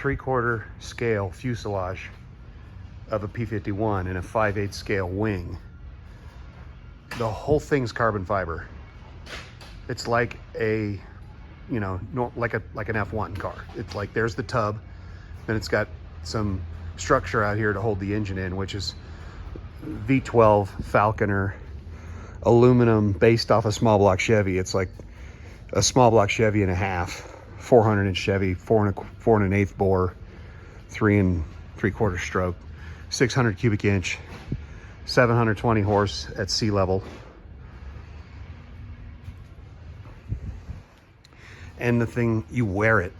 3/4 scale fuselage of a P51 and a 5/8 scale wing. The whole thing's carbon fiber. It's like a, you know, like an F1 car. It's like there's the tub, then it's got some structure out here to hold the engine in, which is V12 Falconer aluminum based off a small block Chevy. It's like a small block Chevy and a half, 400 inch Chevy, 4 1/8 bore, 3 3/4 stroke, 600 cubic inch, 720 horse at sea level. And the thing, you wear it.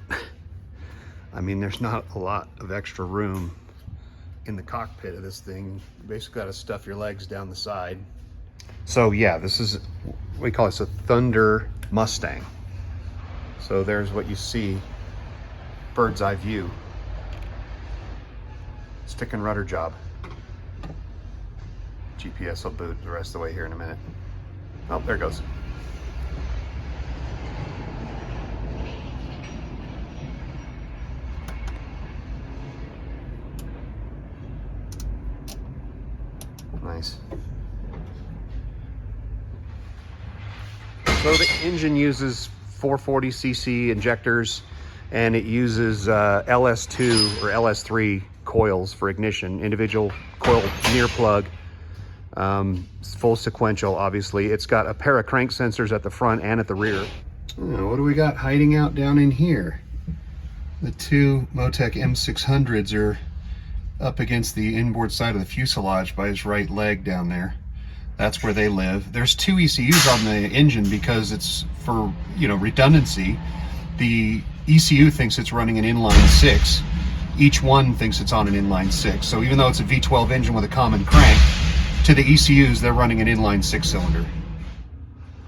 I mean, there's not a lot of extra room in the cockpit of this thing. You basically got to stuff your legs down the side. So yeah, this is, we call this a Thunder Mustang. So there's what you see, bird's eye view. Stick and rudder job. GPS will boot the rest of the way here in a minute. Oh, there it goes. Nice. So the engine uses 440cc injectors, and it uses LS2 or LS3 coils for ignition, individual coil near plug, full sequential, obviously. It's got a pair of crank sensors at the front and at the rear. What do we got hiding out down in here? The two MoTeC M600s are up against the inboard side of the fuselage by his right leg down there. That's where they live. There's two ECUs on the engine because it's for, you know, redundancy. The ECU thinks it's running an inline 6. Each one thinks it's on an inline 6. So even though it's a V12 engine with a common crank, to the ECUs, they're running an inline 6-cylinder.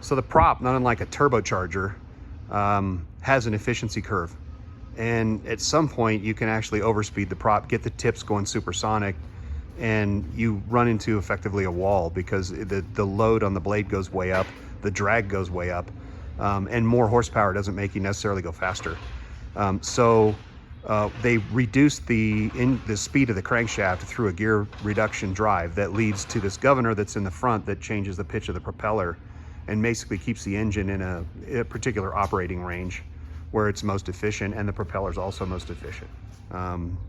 So the prop, not unlike a turbocharger, has an efficiency curve. And at some point you can actually overspeed the prop, get the tips going supersonic, and you run into effectively a wall because the load on the blade goes way up, the drag goes way up, and more horsepower doesn't make you necessarily go faster. They reduce the speed of the crankshaft through a gear reduction drive that leads to this governor that's in the front that changes the pitch of the propeller and basically keeps the engine in a particular operating range where it's most efficient, and the propeller is also most efficient.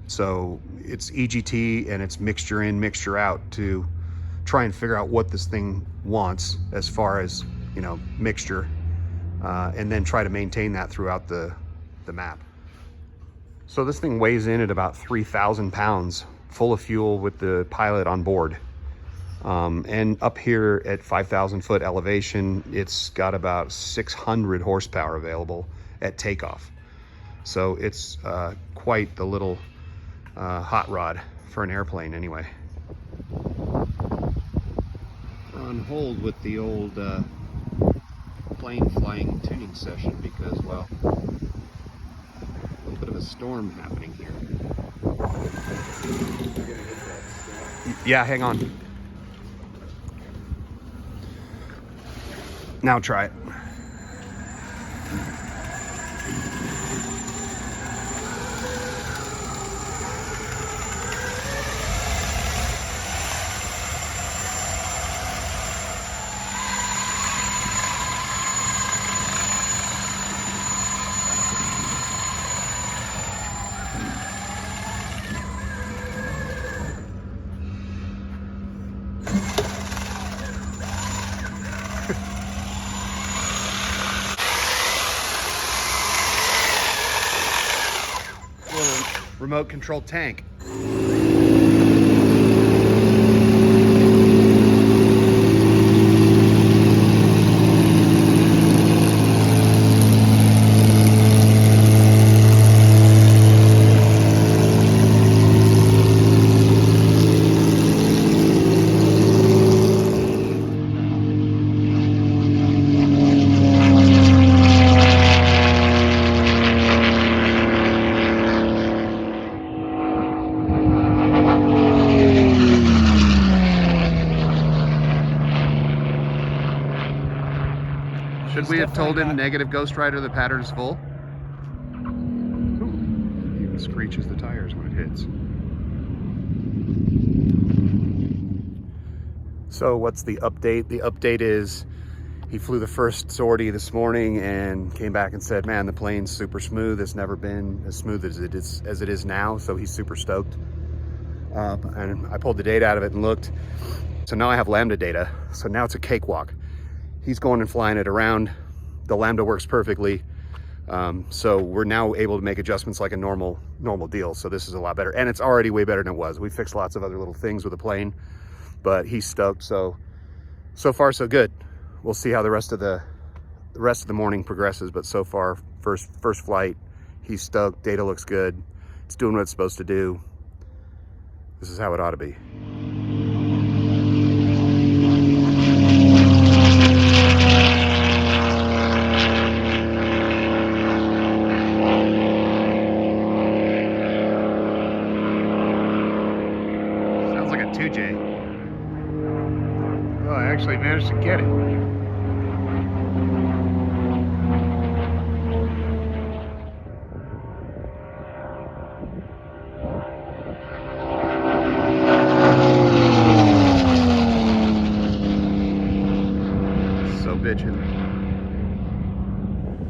So it's EGT and it's mixture in, mixture out to try and figure out what this thing wants as far as, you know, mixture, and then try to maintain that throughout the map. So this thing weighs in at about 3,000 pounds, full of fuel with the pilot on board. And up here at 5,000 foot elevation, it's got about 600 horsepower available at takeoff. So it's quite the little hot rod for an airplane anyway. We're on hold with the old plane flying tuning session because, well, a little bit of a storm happening here. Yeah, hang on. Now try it. Remote controlled tank. Should we have told him negative Ghost Rider, the pattern's full? You can screeches the tires when it hits. So what's the update? The update is he flew the first sortie this morning and came back and said, man, the plane's super smooth. It's never been as smooth as it is now. So he's super stoked. And I pulled the data out of it and looked. So now I have Lambda data. So now it's a cakewalk. He's going and flying it around. The Lambda works perfectly. So we're now able to make adjustments like a normal deal. So this is a lot better. And it's already way better than it was. We fixed lots of other little things with the plane, but he's stoked. So far so good. We'll see how the rest of the morning progresses, but so far, first flight, he's stoked. Data looks good. It's doing what it's supposed to do. This is how it ought to be. Sounds like a 2J. Oh, I actually managed to get it.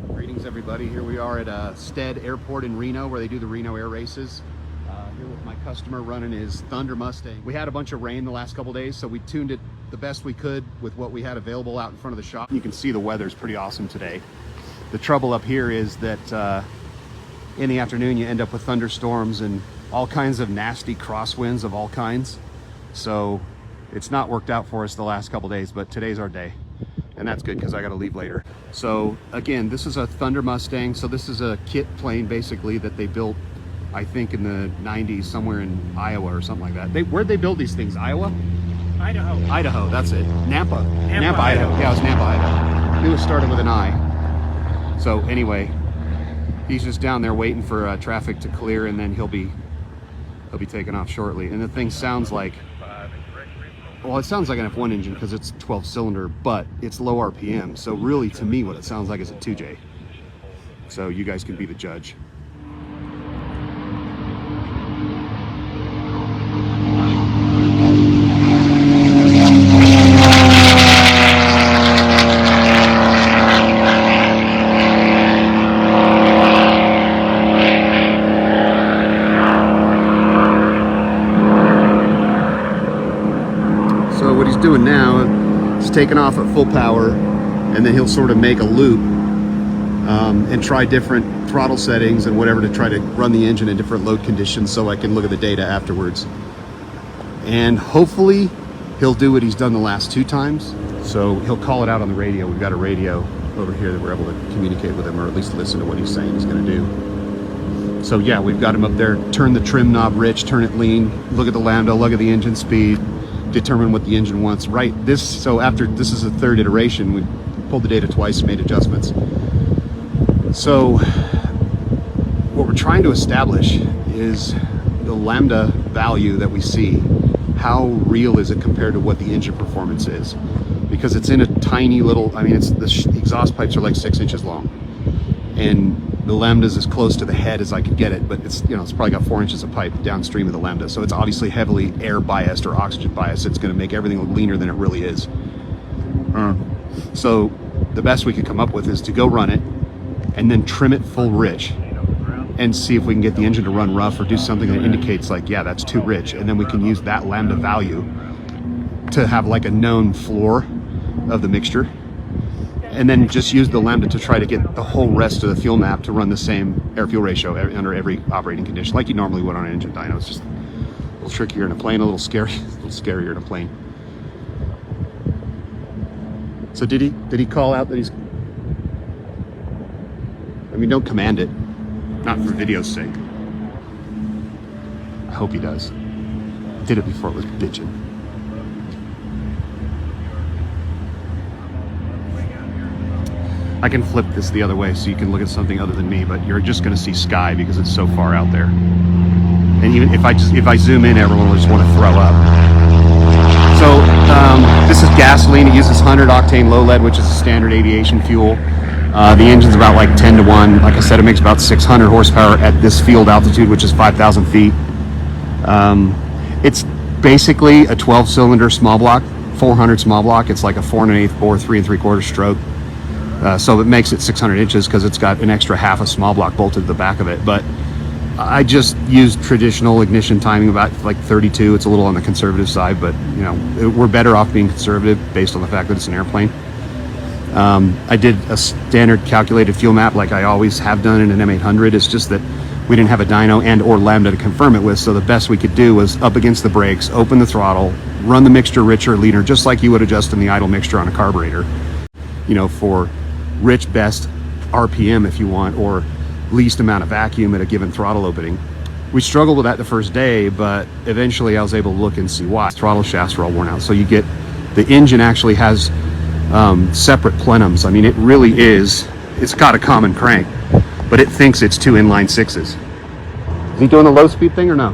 Greetings everybody, here we are at Stead Airport in Reno where they do the Reno air races. Here with my customer running his Thunder Mustang. We had a bunch of rain the last couple days, so we tuned it the best we could with what we had available out in front of the shop. You can see the weather's pretty awesome today. The trouble up here is that in the afternoon you end up with thunderstorms and all kinds of nasty crosswinds of all kinds. So it's not worked out for us the last couple days, but today's our day. And that's good because I got to leave later. So again, this is a Thunder Mustang. So this is a kit plane basically that they built, I think in the 90s, somewhere in Iowa or something like that. Where'd they build these things? Iowa? Idaho. Idaho, that's it. Nampa, Idaho. Yeah, it was Nampa, Idaho. I knew it started with an I. So anyway, he's just down there waiting for traffic to clear, and then he'll be taking off shortly. And the thing sounds like, well, it sounds like an F1 engine because it's 12 cylinder, but it's low RPM. So really, to me, what it sounds like is a 2J. So you guys can be the judge. So what he's doing now is taking off at full power, and then he'll sort of make a loop and try different throttle settings and whatever to try to run the engine in different load conditions so I can look at the data afterwards. And hopefully he'll do what he's done the last 2 times. So he'll call it out on the radio. We've got a radio over here that we're able to communicate with him, or at least listen to what he's saying he's going to do. So yeah, we've got him up there. Turn the trim knob rich, turn it lean, look at the Lambda, look at the engine speed, determine what the engine wants. Right, so after this is the 3rd iteration, we pulled the data twice, made adjustments. So what we're trying to establish is the Lambda value that we see. How real is it compared to what the engine performance is? Because it's in a tiny little, I mean, the exhaust pipes are like 6 inches long, and the Lambda's as close to the head as I could get it, but it's, you know, it's probably got 4 inches of pipe downstream of the Lambda, so it's obviously heavily air biased or oxygen biased. It's going to make everything look leaner than it really is. So the best we could come up with is to go run it and then trim it full rich and see if we can get the engine to run rough or do something that indicates like, yeah, that's too rich, and then we can use that Lambda value to have like a known floor of the mixture, and then just use the Lambda to try to get the whole rest of the fuel map to run the same air-fuel ratio under every operating condition, like you normally would on an engine dyno. It's just a little trickier in a plane, a little scarier in a plane. So did he call out that he's, I mean, don't command it, not for video's sake. I hope he does. Did it before it was bitching. I can flip this the other way so you can look at something other than me, but you're just going to see sky because it's so far out there. And even if I zoom in, everyone will just want to throw up. So this is gasoline. It uses 100 octane low lead, which is a standard aviation fuel. The engine's about like 10 to 1. Like I said, it makes about 600 horsepower at this field altitude, which is 5,000 feet. It's basically a 12-cylinder small block, 400 small block. It's like a 4 1/8 bore, 3 3/4 stroke. So it makes it 600 inches because it's got an extra half a small block bolted to the back of it. But I just used traditional ignition timing, about like 32. It's a little on the conservative side, but you know, we're better off being conservative based on the fact that it's an airplane. I did a standard calculated fuel map like I always have done in an M800. It's just that we didn't have a dyno and or Lambda to confirm it with, so the best we could do was up against the brakes, open the throttle, run the mixture richer, leaner, just like you would adjust in the idle mixture on a carburetor, you know, for rich best RPM if you want, or least amount of vacuum at a given throttle opening. We struggled with that the first day, but eventually I was able to look and see why. Throttle shafts are all worn out, so you get, the engine actually has separate plenums. I mean, it really is, it's got a common crank, but it thinks it's two inline sixes. Is he doing the low speed thing or no?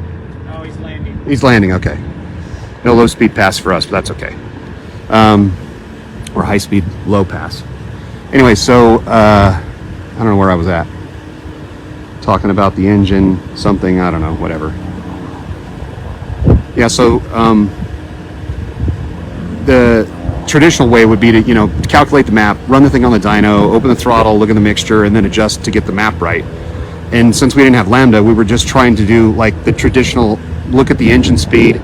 No, he's landing. He's landing, okay. No low speed pass for us, but that's okay. Or high speed low pass. Anyway, so I don't know where I was at. Talking about the engine, something, I don't know, whatever. Yeah, so the traditional way would be to, you know, calculate the map, run the thing on the dyno, open the throttle, look at the mixture, and then adjust to get the map right. And since we didn't have Lambda, we were just trying to do like the traditional, look at the engine speed,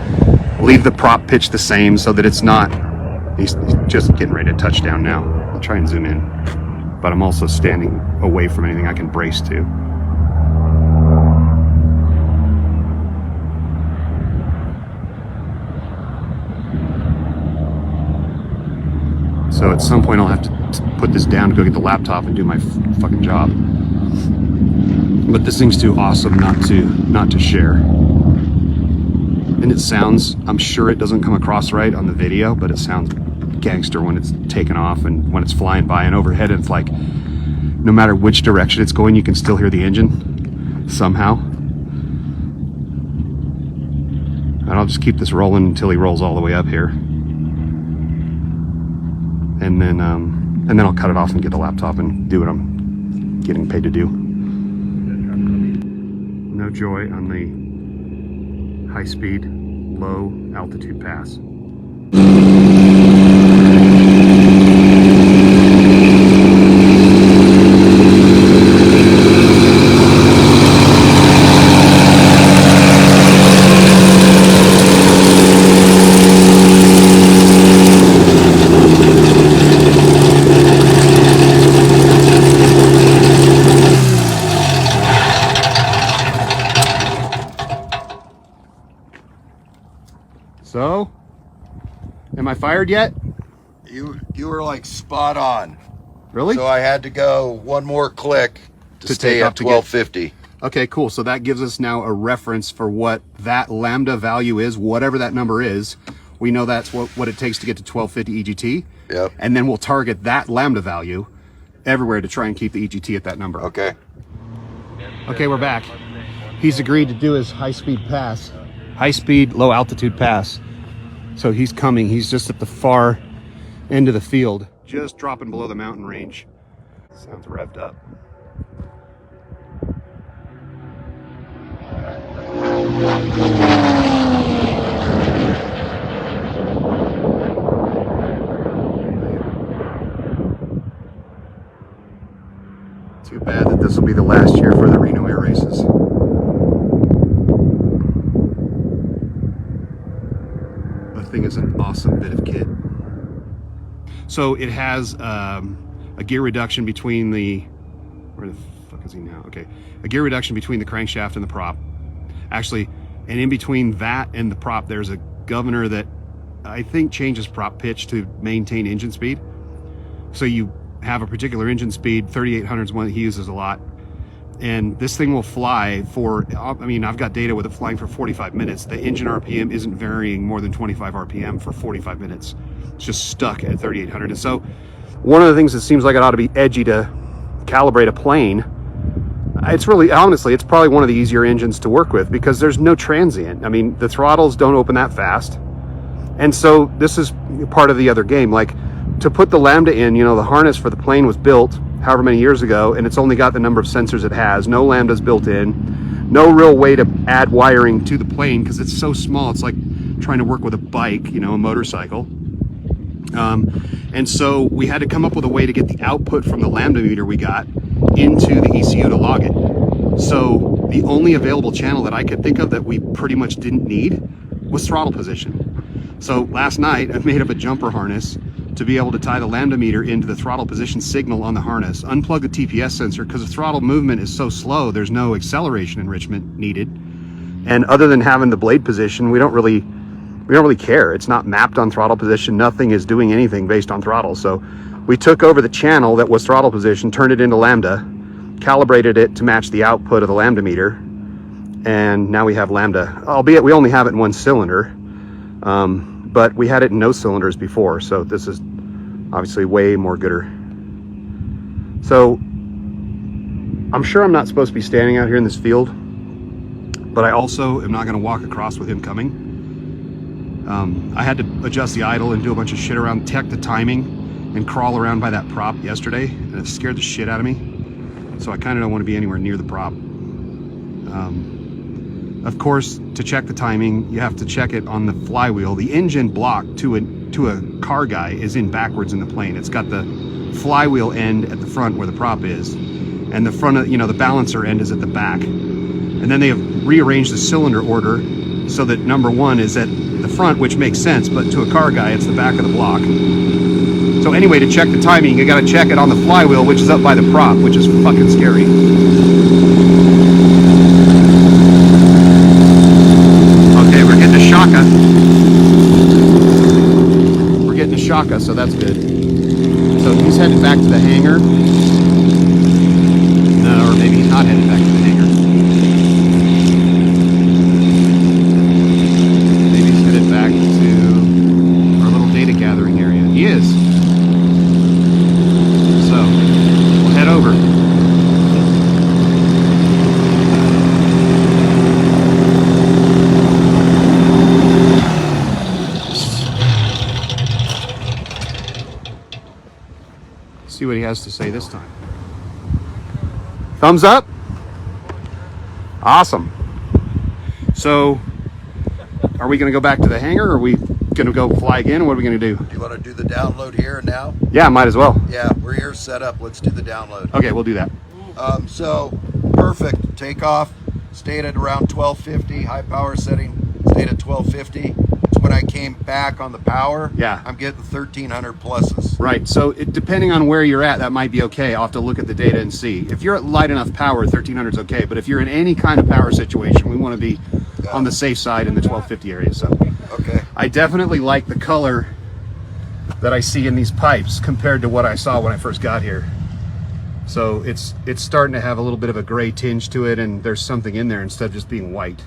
leave the prop pitch the same so that it's not, he's just getting ready to touch down now. I'll try and zoom in, but I'm also standing away from anything I can brace to. So at some point I'll have to put this down to go get the laptop and do my fucking job. But this thing's too awesome not to share. And it sounds, I'm sure it doesn't come across right on the video, but it sounds gangster when it's taken off and when it's flying by and overhead. It's like, no matter which direction it's going, you can still hear the engine somehow. And I'll just keep this rolling until he rolls all the way up here. And then I'll cut it off and get the laptop and do what I'm getting paid to do. No joy on the high speed, low altitude pass. So, am I fired yet? You were like spot on. Really? So I had to go one more click to stay at 1250. Okay, cool. So that gives us now a reference for what that Lambda value is, whatever that number is. We know that's what it takes to get to 1250 EGT. Yep. And then we'll target that Lambda value everywhere to try and keep the EGT at that number. Okay. Okay, we're back. He's agreed to do his high-speed pass. High-speed, low-altitude pass. So he's coming. He's just at the far end of the field, just dropping below the mountain range. Sounds revved up. Too bad that this will be the last year for the Reno air races. The thing is an awesome bit of kit. So it has a gear reduction between the, where the fuck is he now? Okay, a gear reduction between the crankshaft and the prop. Actually, and in between that and the prop, there's a governor that I think changes prop pitch to maintain engine speed. So you have a particular engine speed, 3800 is one that he uses a lot. And this thing will fly for, I mean, I've got data with it flying for 45 minutes. The engine RPM isn't varying more than 25 RPM for 45 minutes. It's just stuck at 3800. And so one of the things that seems like it ought to be edgy to calibrate a plane, it's really, honestly, it's probably one of the easier engines to work with because there's no transient. I mean, the throttles don't open that fast. And so this is part of the other game. Like, to put the Lambda in, you know, the harness for the plane was built, however many years ago, and it's only got the number of sensors it has. No Lambdas built in, no real way to add wiring to the plane because it's so small. It's like trying to work with a bike, you know, a motorcycle. And so we had to come up with a way to get the output from the Lambda meter we got into the ECU to log it. So the only available channel that I could think of that we pretty much didn't need was throttle position. So last night I made up a jumper harness to be able to tie the Lambda meter into the throttle position signal on the harness, unplug the TPS sensor because the throttle movement is so slow, there's no acceleration enrichment needed. And other than having the blade position, we don't really care. It's not mapped on throttle position. Nothing is doing anything based on throttle. So we took over the channel that was throttle position, turned it into Lambda, calibrated it to match the output of the Lambda meter, and now we have Lambda. Albeit we only have it in one cylinder, but we had it in no cylinders before, so this is obviously way more gooder. So I'm sure I'm not supposed to be standing out here in this field, but I also am not going to walk across with him coming. I had to adjust the idle and do a bunch of shit around, check the timing, and crawl around by that prop yesterday, and it scared the shit out of me. So I kind of don't want to be anywhere near the prop. Of course, to check the timing, you have to check it on the flywheel. The engine block to a car guy is in backwards in the plane. It's got the flywheel end at the front where the prop is, and the front of, you know, the balancer end is at the back. And then they have rearranged the cylinder order so that number one is at the front, which makes sense, but to a car guy, it's the back of the block. So anyway, to check the timing, you gotta check it on the flywheel, which is up by the prop, which is fucking scary. Okay, we're getting a shaka. We're getting a shaka, so that's good. So he's headed back to the hangar. No, or maybe he's not headed back to the hangar. Maybe he's headed back to our little data gathering area. He is. So we'll head over. See what he has to say this time. Thumbs up? Awesome. So, are we going to go back to the hangar, or are we going to go fly again? What are we going to do? Do you want to do the download here and now? Yeah, might as well. Yeah, we're here set up. Let's do the download. Okay, we'll do that. So, perfect. Takeoff. Stayed at around 1250. High power setting. Stayed at 1250. So when I came back on the power, Yeah. I'm getting 1300 pluses. Right, so depending on where you're at, that might be okay. I'll have to look at the data and see. If you're at light enough power, 1300 is okay. But if you're in any kind of power situation, we want to be on the safe side in the 1250 area. So Okay. I definitely like the color that I see in these pipes compared to what I saw when I first got here. So it's starting to have a little bit of a gray tinge to it, and there's something in there instead of just being white.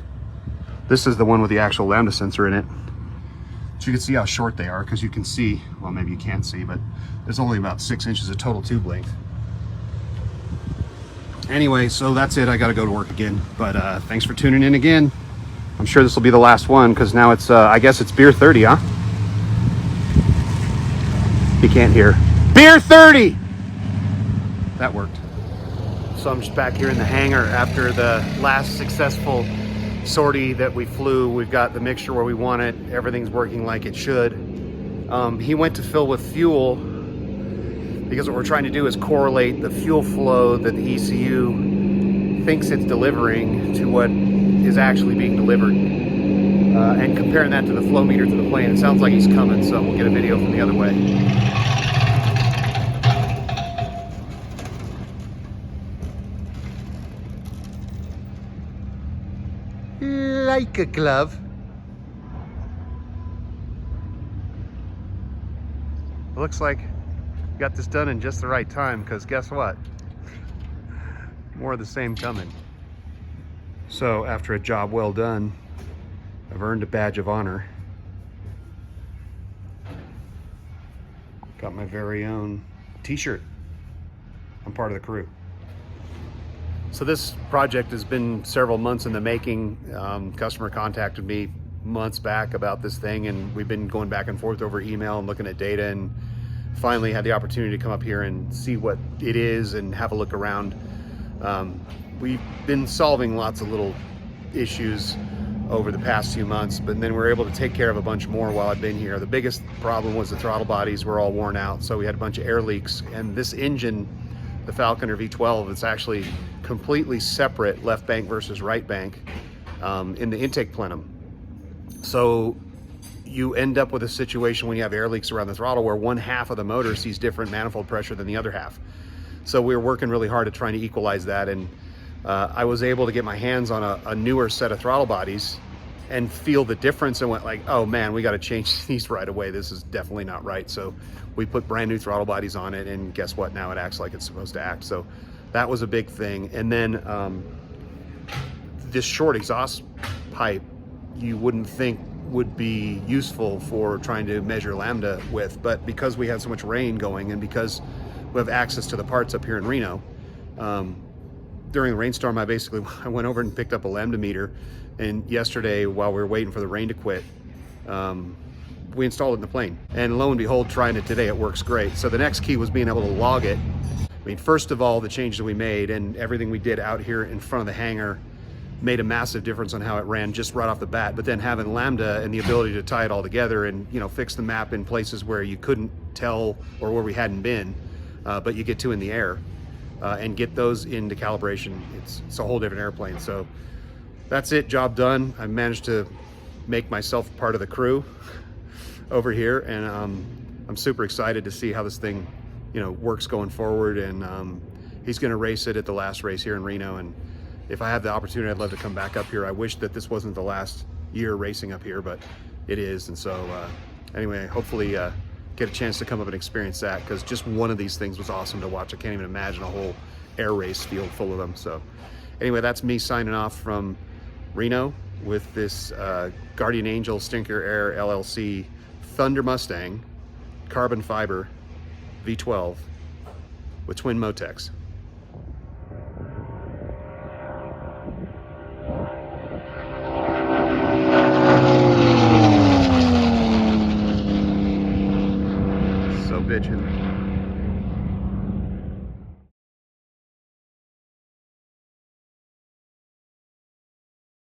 This is the one with the actual Lambda sensor in it. So you can see how short they are, because you can see, well, maybe you can't see, but there's only about 6 inches of total tube length. Anyway, so that's it. I got to go to work again. But thanks for tuning in again. I'm sure this will be the last one, because now it's, I guess it's beer 30, huh? He can't hear. Beer 30! That worked. So I'm just back here in the hangar after the last successful sortie that we flew. We've got the mixture where we want it. Everything's working like it should. He went to fill with fuel because what we're trying to do is correlate the fuel flow that the ECU thinks it's delivering to what is actually being delivered, and comparing that to the flow meter to the plane. It sounds like he's coming, so we'll get a video from the other way. Like a glove. It looks like we got this done in just the right time, because guess what? More of the same coming. So after a job well done, I've earned a badge of honor. Got my very own t-shirt. I'm part of the crew. So this project has been several months in the making. Customer contacted me months back about this thing, and we've been going back and forth over email and looking at data, and finally had the opportunity to come up here and see what it is and have a look around. We've been solving lots of little issues over the past few months, but then we were able to take care of a bunch more while I've been here. The biggest problem was the throttle bodies were all worn out, so we had a bunch of air leaks, and this engine, the Falconer V12, it's actually completely separate left bank versus right bank in the intake plenum. So you end up with a situation when you have air leaks around the throttle where one half of the motor sees different manifold pressure than the other half. So we were working really hard at trying to equalize that, and I was able to get my hands on a newer set of throttle bodies and feel the difference and went like, oh man, we got to change these right away. This is definitely not right. So we put brand new throttle bodies on it, and guess what? Now it acts like it's supposed to act. So that was a big thing. And then this short exhaust pipe, you wouldn't think would be useful for trying to measure Lambda with, but because we had so much rain going and because we have access to the parts up here in Reno, during the rainstorm, I went over and picked up a Lambda meter, and yesterday while we were waiting for the rain to quit, we installed it in the plane, and lo and behold, trying it today, it works great. So the next key was being able to log it. I mean, first of all, the changes that we made and everything we did out here in front of the hangar made a massive difference on how it ran just right off the bat. But then having Lambda and the ability to tie it all together and, you know, fix the map in places where you couldn't tell or where we hadn't been, but you get to in the air, and get those into calibration, it's a whole different airplane. So that's it, job done. I managed to make myself part of the crew over here, and I'm super excited to see how this thing, you know, works going forward. And he's going to race it at the last race here in Reno, and if I have the opportunity, I'd love to come back up here. I wish that this wasn't the last year racing up here, but it is. And so anyway, hopefully get a chance to come up and experience that, because just one of these things was awesome to watch. I can't even imagine a whole air race field full of them. So anyway, that's me signing off from Reno with this Guardian Angel Stinker Air LLC Thunder Mustang carbon fiber V12 with twin MoTeCs. So bitchin'.